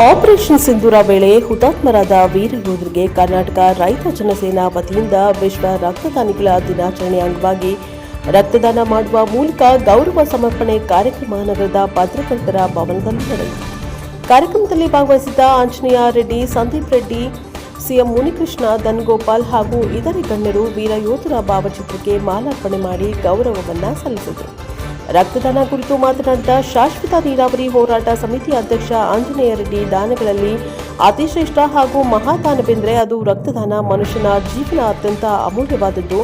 Operation ಸಿಂಧೂರ ವೇಳೆ ಹುತಾತ್ಮರಾದ ವೀರ ಯೋಧರಿಗೆ ಕರ್ನಾಟಕ ರೈತ ಜನಸೇನಾ ವತಿಯಿಂದ ವಿಶ್ವ ರಕ್ತದಾನಿಗಳ ದಿನಾಚರಣೆ ಅಂಗವಾಗಿ ರಕ್ತದಾನ ಮಾಡುವ ಮೂಲಕ ಗೌರವ ಸಮರ್ಪಣೆ ಕಾರ್ಯಕ್ರಮ ನಗರದ ಪತ್ರಕರ್ತರ ಭವನದಲ್ಲಿ ನಡೆಯಿತು. ಕಾರ್ಯಕ್ರಮದಲ್ಲಿ ಭಾಗವಹಿಸಿದ್ದ ಆಂಜನೇಯ ರೆಡ್ಡಿ, ಸಂದೀಪ್ ರೆಡ್ಡಿ, ಸಿಎಂ ಮುನಿಕೃಷ್ಣ, ಧನ್ಗೋಪಾಲ್ ಹಾಗೂ ಇತರೆ ಗಣ್ಯರು ವೀರ ಯೋಧರ ಭಾವಚಿತ್ರಕ್ಕೆ ಮಾಲಾರ್ಪಣೆ ಮಾಡಿ ಗೌರವವನ್ನು ಸಲ್ಲಿಸಿದರು. ರಕ್ತದಾನ ಕುರಿತು ಮಾತನಾಡಿದ ಶಾಶ್ವತ ನೀರಾವರಿ ಹೋರಾಟ ಸಮಿತಿ ಅಧ್ಯಕ್ಷ ಆಂಜನೇಯ ರೆಡ್ಡಿ, ದಾನಗಳಲ್ಲಿ ಅತಿಶ್ರೇಷ್ಠ ಹಾಗೂ ಮಹಾದಾನವೆಂದರೆ ಅದು ರಕ್ತದಾನ. ಮನುಷ್ಯನ ಜೀವನ ಅತ್ಯಂತ ಅಮೂಲ್ಯವಾದದ್ದು.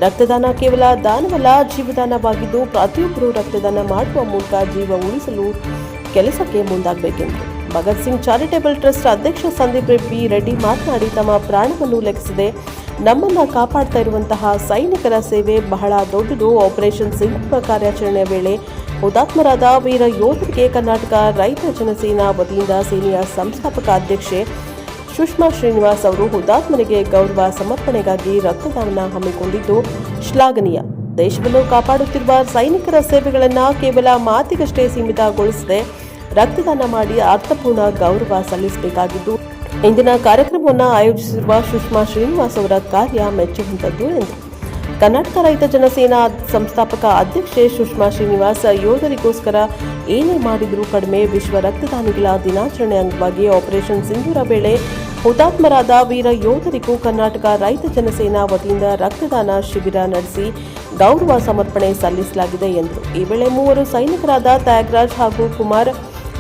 ರಕ್ತದಾನ ಕೇವಲ ದಾನವಲ್ಲ, ಜೀವದಾನವಾಗಿದ್ದು ಪ್ರತಿಯೊಬ್ಬರು ರಕ್ತದಾನ ಮಾಡುವ ಮೂಲಕ ಜೀವ ಉಳಿಸಲು ಕೆಲಸಕ್ಕೆ ಮುಂದಾಗಬೇಕೆಂದರು. ಭಗತ್ ಸಿಂಗ್ ಚಾರಿಟೇಬಲ್ ಟ್ರಸ್ಟ್ ಅಧ್ಯಕ್ಷ ಸಂದೀಪ್ ರೆಡ್ಡಿ ಮಾತನಾಡಿ, ತಮ್ಮ ಪ್ರಾಣವನ್ನು ಲೆಕ್ಕಿಸದೆ ನಮ್ಮನ್ನು ಕಾಪಾಡ್ತಾ ಇರುವಂತಹ ಸೈನಿಕರ ಸೇವೆ ಬಹಳ ದೊಡ್ಡದು. ಆಪರೇಷನ್ ಸಿಂಧೂರ ಕಾರ್ಯಾಚರಣೆಯ ವೇಳೆ ಹುತಾತ್ಮರಾದ ವೀರ ಯೋಧರಿಗೆ ಕರ್ನಾಟಕ ರೈತ ಜನಸೇನಾ ವತಿಯಿಂದ ಸೇನೆಯ ಸಂಸ್ಥಾಪಕ ಅಧ್ಯಕ್ಷೆ ಸುಷ್ಮಾ ಶ್ರೀನಿವಾಸ್ ಅವರು ಹುತಾತ್ಮರಿಗೆ ಗೌರವ ಸಮರ್ಪಣೆಗಾಗಿ ರಕ್ತದಾನ ಹಮ್ಮಿಕೊಂಡಿದ್ದು ಶ್ಲಾಘನೀಯ. ದೇಶವನ್ನು ಕಾಪಾಡುತ್ತಿರುವ ಸೈನಿಕರ ಸೇವೆಗಳನ್ನು ಕೇವಲ ಮಾತಿಗಷ್ಟೇ ಸೀಮಿತಗೊಳಿಸದೆ ರಕ್ತದಾನ ಮಾಡಿ ಅರ್ಥಪೂರ್ಣ ಗೌರವ ಸಲ್ಲಿಸಬೇಕಾಗಿದ್ದು, ಇಂದಿನ ಕಾರ್ಯಕ್ರಮವನ್ನು ಆಯೋಜಿಸಿರುವ ಸುಷ್ಮಾ ಶ್ರೀನಿವಾಸ್ ಅವರ ಕಾರ್ಯ ಮೆಚ್ಚುವಂತದ್ದು ಎಂದರು. ಕರ್ನಾಟಕ ರೈತ ಜನಸೇನಾ ಸಂಸ್ಥಾಪಕ ಅಧ್ಯಕ್ಷೆ ಸುಷ್ಮಾ ಶ್ರೀನಿವಾಸ್, ಯೋಧರಿಗೋಸ್ಕರ ಏನೇ ಮಾಡಿದರೂ ಕಡಿಮೆ. ವಿಶ್ವ ರಕ್ತದಾನಿಗಳ ದಿನಾಚರಣೆ ಅಂಗವಾಗಿ ಆಪರೇಷನ್ ಸಿಂಧೂರ ವೇಳೆ ಹುತಾತ್ಮರಾದ ವೀರ ಯೋಧರಿಗೂ ಕರ್ನಾಟಕ ರೈತ ಜನಸೇನಾ ವತಿಯಿಂದ ರಕ್ತದಾನ ಶಿಬಿರ ನಡೆಸಿ ಗೌರವ ಸಮರ್ಪಣೆ ಸಲ್ಲಿಸಲಾಗಿದೆ ಎಂದರು. ಈ ವೇಳೆ ಮೂವರು ಸೈನಿಕರಾದ ತ್ಯಾಗರಾಜ್ ಹಾಗೂ ಕುಮಾರ್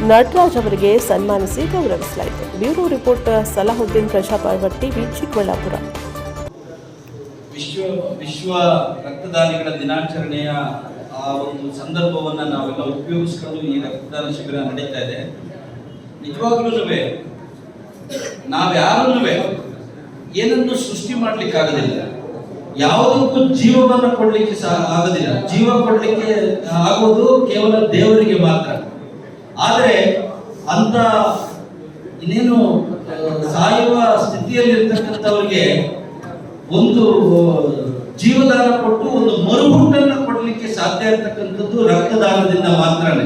ನಟರಾಜ್ ಅವರಿಗೆ ಸನ್ಮಾನಿಸಿ ಗೌರವಿಸಲಾಯಿತು. Bureau report Salahuddin, Praja Power TV, Chikkaballapur. ವಿಶ್ವ ರಕ್ತದಾನಿಗಳ ದಿನಾಚರಣೆಯ ಆ ಒಂದು ಸಂದರ್ಭವನ್ನು ನಾವೆಲ್ಲ ಉಪಯೋಗಿಸಿಕೊಂಡು ಈ ರಕ್ತದಾನ ಶಿಬಿರ ನಡೀತಾ ಇದೆ. ನಿಜವಾಗ್ಲೂ ನಾವ್ಯಾರೂ ಏನನ್ನು ಸೃಷ್ಟಿ ಮಾಡ್ಲಿಕ್ಕೆ ಆಗೋದಿಲ್ಲ, ಯಾವುದಕ್ಕೂ ಜೀವವನ್ನು ಕೊಡ್ಲಿಕ್ಕೆ ಆಗೋದಿಲ್ಲ. ಜೀವ ಕೊಡ್ಲಿಕ್ಕೆ ಆಗೋದು ಕೇವಲ ದೇವರಿಗೆ ಮಾತ್ರ. ಆದರೆ ಅಂತ ಇನ್ನೇನು ಸಾಯುವ ಸ್ಥಿತಿಯಲ್ಲಿರ್ತಕ್ಕಂಥವ್ರಿಗೆ ಒಂದು ಜೀವದಾನ ಕೊಟ್ಟು ಒಂದು ಮರುಹುಟ್ಟನ್ನು ಕೊಡಲಿಕ್ಕೆ ಸಾಧ್ಯ ಇರ್ತಕ್ಕಂಥದ್ದು ರಕ್ತದಾನದಿಂದ ಮಾತ್ರನೇ.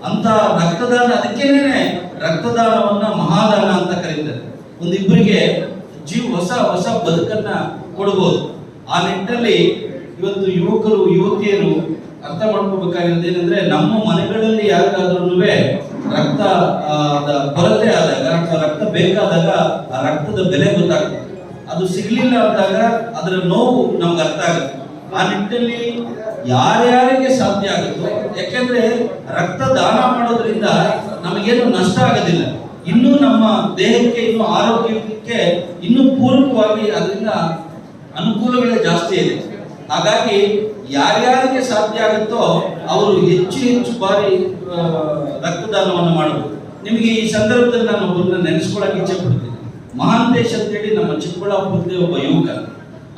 ಅಂತ ರಕ್ತದಾನ, ಅದಕ್ಕೇನೆ ರಕ್ತದಾನವನ್ನ ಮಹಾದಾನ ಅಂತ ಕರೀತಾರೆ. ಒಂದಿಬ್ಬರಿಗೆ ಹೊಸ ಬದುಕನ್ನ ಕೊಡಬಹುದು. ಆ ನಿಟ್ಟಿನಲ್ಲಿ ಇವತ್ತು ಯುವಕರು ಯುವತಿಯರು ಅರ್ಥ ಮಾಡ್ಕೋಬೇಕಾಗಿರೋದು ಏನಂದ್ರೆ, ನಮ್ಮ ಮನೆಗಳಲ್ಲಿ ಯಾರಿಗಾದ್ರೂ ರಕ್ತ ಕೊರತೆ ಆದಾಗ ಅಥವಾ ರಕ್ತ ಬೇಕಾದಾಗ ಆ ರಕ್ತದ ಬೆಲೆ ಗೊತ್ತಾಗ್ತದೆ. ಅದು ಸಿಗ್ಲಿಲ್ಲ ಅಂದಾಗ ಅದರ ನೋವು ನಮ್ಗೆ ಅರ್ಥ ಆಗುತ್ತೆ. ಆ ನಿಟ್ಟಿನಲ್ಲಿ ಯಾರ್ಯಾರಿಗೆ ಸಾಧ್ಯ ಆಗುತ್ತೋ, ಯಾಕೆಂದ್ರೆ ರಕ್ತ ದಾನ ಮಾಡೋದ್ರಿಂದ ನಮಗೇನು ನಷ್ಟ ಆಗೋದಿಲ್ಲ. ಇನ್ನೂ ನಮ್ಮ ದೇಹಕ್ಕೆ, ಇನ್ನು ಆರೋಗ್ಯಕ್ಕೆ ಇನ್ನೂ ಪೂರಕವಾಗಿ ಅದರಿಂದ ಅನುಕೂಲಗಳೇ ಜಾಸ್ತಿ ಇದೆ. ಹಾಗಾಗಿ ಯಾರ್ಯಾರಿಗೆ ಸಾಧ್ಯ ಆಗುತ್ತೋ ಅವರು ಹೆಚ್ಚು ಬಾರಿ ರಕ್ತದಾನವನ್ನು ಮಾಡಬಹುದು. ನಿಮಗೆ ಈ ಸಂದರ್ಭದಲ್ಲಿ ನಾನು ಒಬ್ಬರನ್ನ ನೆನೆಸ್ಕೊಳ್ಳೋಕೆ ಇಚ್ಛೆ ಪಡ್ತೀನಿ. ಮಹಾಂತೇಶ್ ಅಂತೇಳಿ ನಮ್ಮ ಚಿಕ್ಕಬಳ್ಳಾಪುರದಲ್ಲಿ ಒಬ್ಬ ಯುವಕ.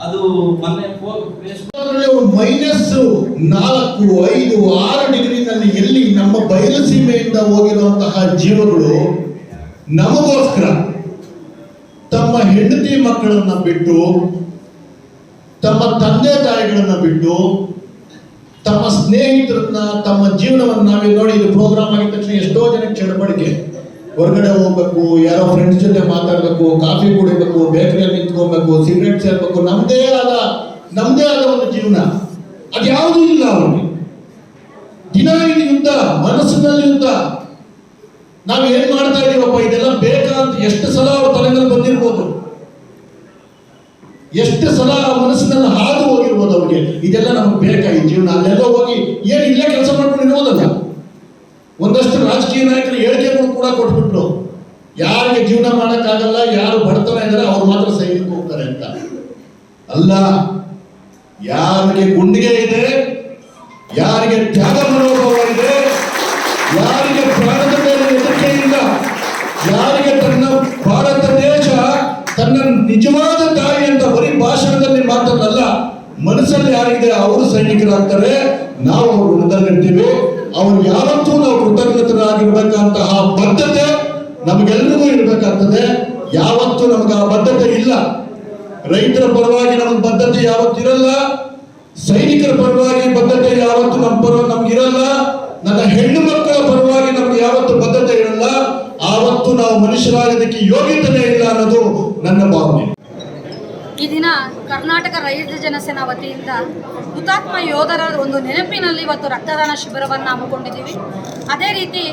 ಅದು ಮೊನ್ನೆ -4, -5, -6 ಡಿಗ್ರಿನಲ್ಲಿ ಎಲ್ಲಿ ನಮ್ಮ ಬಯಲು ಸೀಮೆಯಿಂದ ಹೋಗಿರುವಂತಹ ಜೀವಗಳು ನಮಗೋಸ್ಕರ ತಮ್ಮ ಹೆಂಡತಿ ಮಕ್ಕಳನ್ನ ಬಿಟ್ಟು, ತಮ್ಮ ತಂದೆ ತಾಯಿಗಳನ್ನ ಬಿಟ್ಟು, ತಮ್ಮ ಸ್ನೇಹಿತರನ್ನ, ತಮ್ಮ ಜೀವನವನ್ನು ನಾವೇ ನೋಡಿ. ಇದು ಪ್ರೋಗ್ರಾಮ್ ಆಗಿದ ತಕ್ಷಣ ಎಷ್ಟೋ ಜನಕ್ಕೆ ಚಡಪಡಿಕೆ. ಹೊರಗಡೆ ಹೋಗ್ಬೇಕು, ಯಾರೋ ಫ್ರೆಂಡ್ಸ್ ಜೊತೆ ಮಾತಾಡ್ಬೇಕು, ಕಾಫಿ ಕುಡಿಬೇಕು, ಬೇಕರಿಯಲ್ಲಿ ನಿಂತ್ಕೋಬೇಕು, ಸಿಗರೇಟ್ ಸೇರ್ಬೇಕು, ನಮ್ದೇ ಆದ ಒಂದು ಜೀವನ. ಅದ್ಯಾವುದೂ ಇಲ್ಲ ಅವ್ರಿಗೆ. ದಿನ ಇದು ಯುದ್ಧ, ಮನಸ್ಸಿನಲ್ಲಿ ಯುದ್ಧ. ನಾವ್ ಏನ್ ಮಾಡ್ತಾ ಇದೀವಪ್ಪ, ಇದೆಲ್ಲ ಬೇಕಾ ಅಂತ ಎಷ್ಟು ಸಲ ಅವ್ರ ತಲೆನಲ್ಲಿ ಬಂದಿರ್ಬೋದು, ಎಷ್ಟು ಸಲ ಮನಸ್ಸಿನಲ್ಲಿ ಹಾದು ಹೋಗಿರ್ಬೋದು ಅವ್ರಿಗೆ. ಇದೆಲ್ಲ ನಮ್ಗೆ ಬೇಕಾ ಈ ಜೀವನ? ಅಲ್ಲೆಲ್ಲ ಹೋಗಿ ಏನು ಇಲ್ಲೇ ಕೆಲಸ ಮಾಡ್ಕೊಂಡಿರ್ಬೋದಲ್ಲ. ಒಂದಷ್ಟು ರಾಜಕೀಯ ನಾಯಕರು ಹೇಳಿಕೆಗಳು ಕೂಡ ಕೊಟ್ಬಿಟ್ರು, ಯಾರಿಗೆ ಜೀವನ ಮಾಡಕ್ಕಾಗಲ್ಲ, ಯಾರು ಬಡತನ ಇದ್ದಾರೆ ಅವ್ರು ಮಾತ್ರ ಸೈನಿಕ ಹೋಗ್ತಾರೆ ಅಂತ. ಅಲ್ಲ, ಯಾರಿಗೆ ಗುಂಡಿಗೆ ಇದೆ, ಯಾರಿಗೆ ತ್ಯಾಗ ಮನೋಭಾವ ಇದೆ, ಯಾರಿಗೆ ಪ್ರಾಣದ ಮೇಲೆ ಹೆದರಿಕೆ ಇಲ್ಲ, ಯಾರಿಗೆ ತನ್ನ ಭಾರತ ದೇಶ ತನ್ನ ನಿಜವಾದ ತಾಯಿ ಅಂತ ಬರೀ ಭಾಷಣದಲ್ಲಿ ಮಾತ್ರಲ್ಲ, ಮನಸ್ಸಲ್ಲಿ ಯಾರಿದೆ ಅವರು ಸೈನಿಕರಾಗ್ತಾರೆ. ನಾವು ಅವ್ರ ಋಣದಲ್ಲಿರ್ತೀವಿ. ಅವ್ರು ಯಾವತ್ತೂ ನಾವು ಕೃತಜ್ಞತರಾಗಿರ್ಬೇಕಂತಹ ಬದ್ಧತೆ ನಮಗೆಲ್ಲರಿಗೂ ಇರ್ಬೇಕಾಗ್ತದೆ. ಯಾವತ್ತೂ ನಮ್ಗೆ ಆ ಬದ್ಧತೆ ಇಲ್ಲ. ರೈತರ ಪರವಾಗಿ ನಮ್ಗೆ ಬದ್ಧತೆ ಯಾವತ್ತಿರಲ್ಲ, ಸೈನಿಕರ ಪರವಾಗಿ ಬದ್ಧತೆ ಯಾವತ್ತು ನಮ್ಗಿರಲ್ಲ, ನನ್ನ ಹೆಣ್ಣು ಮಕ್ಕಳ ಪರವಾಗಿ ನಮ್ಗೆ ಯಾವತ್ತು ಬದ್ಧತೆ ಇರಲ್ಲ. ಆವತ್ತು ನಾವು ಮನುಷ್ಯರಾಗೋದಕ್ಕೆ ಯೋಗ್ಯತೆ ಇಲ್ಲ ಅನ್ನೋದು ನನ್ನ ಭಾವನೆ. ಈ ದಿನ ಕರ್ನಾಟಕ ರೈತ ಜನಸೇನಾ ವತಿಯಿಂದ ಹುತಾತ್ಮ ಯೋಧರ ಒಂದು ನೆನಪಿನಲ್ಲಿ ಇವತ್ತು ರಕ್ತದಾನ ಶಿಬಿರವನ್ನು ಹಮ್ಮಿಕೊಂಡಿದ್ದೀವಿ. ಅದೇ ರೀತಿ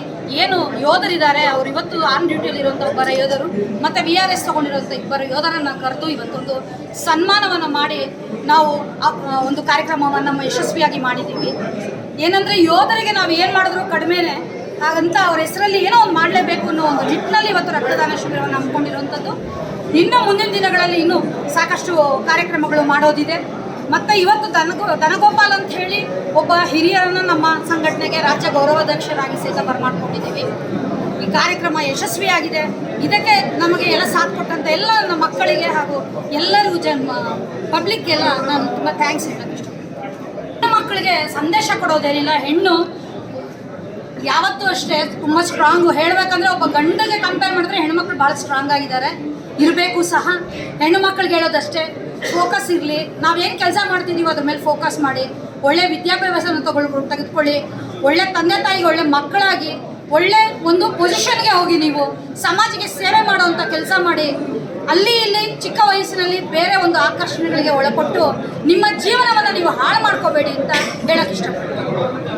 ಏನು ಯೋಧರಿದ್ದಾರೆ ಅವರು ಇವತ್ತು ಆನ್ ಡ್ಯೂಟಿಯಲ್ಲಿರುವಂಥ ಒಬ್ಬರ ಯೋಧರು ಮತ್ತು VRS ತಗೊಂಡಿರುವಂಥ ಇಬ್ಬರು ಯೋಧರನ್ನು ಕರೆದು ಇವತ್ತೊಂದು ಸನ್ಮಾನವನ್ನು ಮಾಡಿ ನಾವು ಒಂದು ಕಾರ್ಯಕ್ರಮವನ್ನು ಯಶಸ್ವಿಯಾಗಿ ಮಾಡಿದ್ದೀವಿ. ಏನಂದರೆ ಯೋಧರಿಗೆ ನಾವು ಏನು ಮಾಡಿದ್ರೂ ಕಡಿಮೆನೇ, ಹಾಗಂತ ಅವ್ರ ಹೆಸರಲ್ಲಿ ಏನೋ ಒಂದು ಮಾಡಲೇಬೇಕು ಅನ್ನೋ ಒಂದು ನಿಟ್ಟಿನಲ್ಲಿ ಇವತ್ತು ರಕ್ತದಾನ ಶಿಬಿರವನ್ನು ಹಮ್ಮಿಕೊಂಡಿರುವಂಥದ್ದು. ಇನ್ನು ಮುಂದಿನ ದಿನಗಳಲ್ಲಿ ಇನ್ನೂ ಸಾಕಷ್ಟು ಕಾರ್ಯಕ್ರಮಗಳು ಮಾಡೋದಿದೆ. ಮತ್ತು ಇವತ್ತು ಧನಗೋಪಾಲ್ ಅಂತ ಹೇಳಿ ಒಬ್ಬ ಹಿರಿಯರನ್ನು ನಮ್ಮ ಸಂಘಟನೆಗೆ ರಾಜ್ಯ ಗೌರವಾಧ್ಯಕ್ಷರಾಗಿ ಸಹಿತ ಬರಮಾಡ್ಕೊಂಡಿದ್ದೀವಿ. ಈ ಕಾರ್ಯಕ್ರಮ ಯಶಸ್ವಿಯಾಗಿದೆ. ಇದಕ್ಕೆ ನಮಗೆ ಎಲ್ಲ ಸಾಥ್ ಕೊಟ್ಟಂಥ ಎಲ್ಲ ನಮ್ಮ ಮಕ್ಕಳಿಗೆ ಹಾಗೂ ಎಲ್ಲರಿಗೂ ಪಬ್ಲಿಕ್ಗೆಲ್ಲ ನಾನು ತುಂಬ ಥ್ಯಾಂಕ್ಸ್ ಹೇಳೋಕ್ಕೆ ಇಷ್ಟಪಡ್ತೀನಿ. ಮಕ್ಕಳಿಗೆ ಸಂದೇಶ ಕೊಡೋದೇನಿಲ್ಲ, ಹೆಣ್ಣು ಯಾವತ್ತೂ ಅಷ್ಟೇ ತುಂಬ ಸ್ಟ್ರಾಂಗು. ಹೇಳಬೇಕಂದ್ರೆ ಒಬ್ಬ ಗಂಡಿಗೆ ಕಂಪೇರ್ ಮಾಡಿದ್ರೆ ಹೆಣ್ಮಕ್ಳು ಭಾಳ ಸ್ಟ್ರಾಂಗ್ ಆಗಿದ್ದಾರೆ, ಇರಬೇಕು ಸಹ. ಹೆಣ್ಣು ಮಕ್ಕಳಿಗೆ ಹೇಳೋದಷ್ಟೇ, ಫೋಕಸ್ ಇರಲಿ. ನಾವೇನು ಕೆಲಸ ಮಾಡ್ತಿದ್ದೀವೋ ಅದ್ರ ಮೇಲೆ ಫೋಕಸ್ ಮಾಡಿ, ಒಳ್ಳೆ ವಿದ್ಯಾಭ್ಯಾಸನ ತೆಗೆದುಕೊಳ್ಳಿ, ಒಳ್ಳೆ ತಂದೆ ತಾಯಿಗೆ ಒಳ್ಳೆ ಮಕ್ಕಳಾಗಿ ಒಳ್ಳೆ ಒಂದು ಪೊಸಿಷನ್ಗೆ ಹೋಗಿ ನೀವು ಸಮಾಜಕ್ಕೆ ಸೇವೆ ಮಾಡೋವಂಥ ಕೆಲಸ ಮಾಡಿ. ಅಲ್ಲಿ ಇಲ್ಲಿ ಚಿಕ್ಕ ವಯಸ್ಸಿನಲ್ಲಿ ಬೇರೆ ಒಂದು ಆಕರ್ಷಣೆಗಳಿಗೆ ಒಳಪಟ್ಟು ನಿಮ್ಮ ಜೀವನವನ್ನು ನೀವು ಹಾಳು ಮಾಡ್ಕೋಬೇಡಿ ಅಂತ ಹೇಳೋಕ್ಕೆ ಇಷ್ಟಪಡ್ತೀನಿ.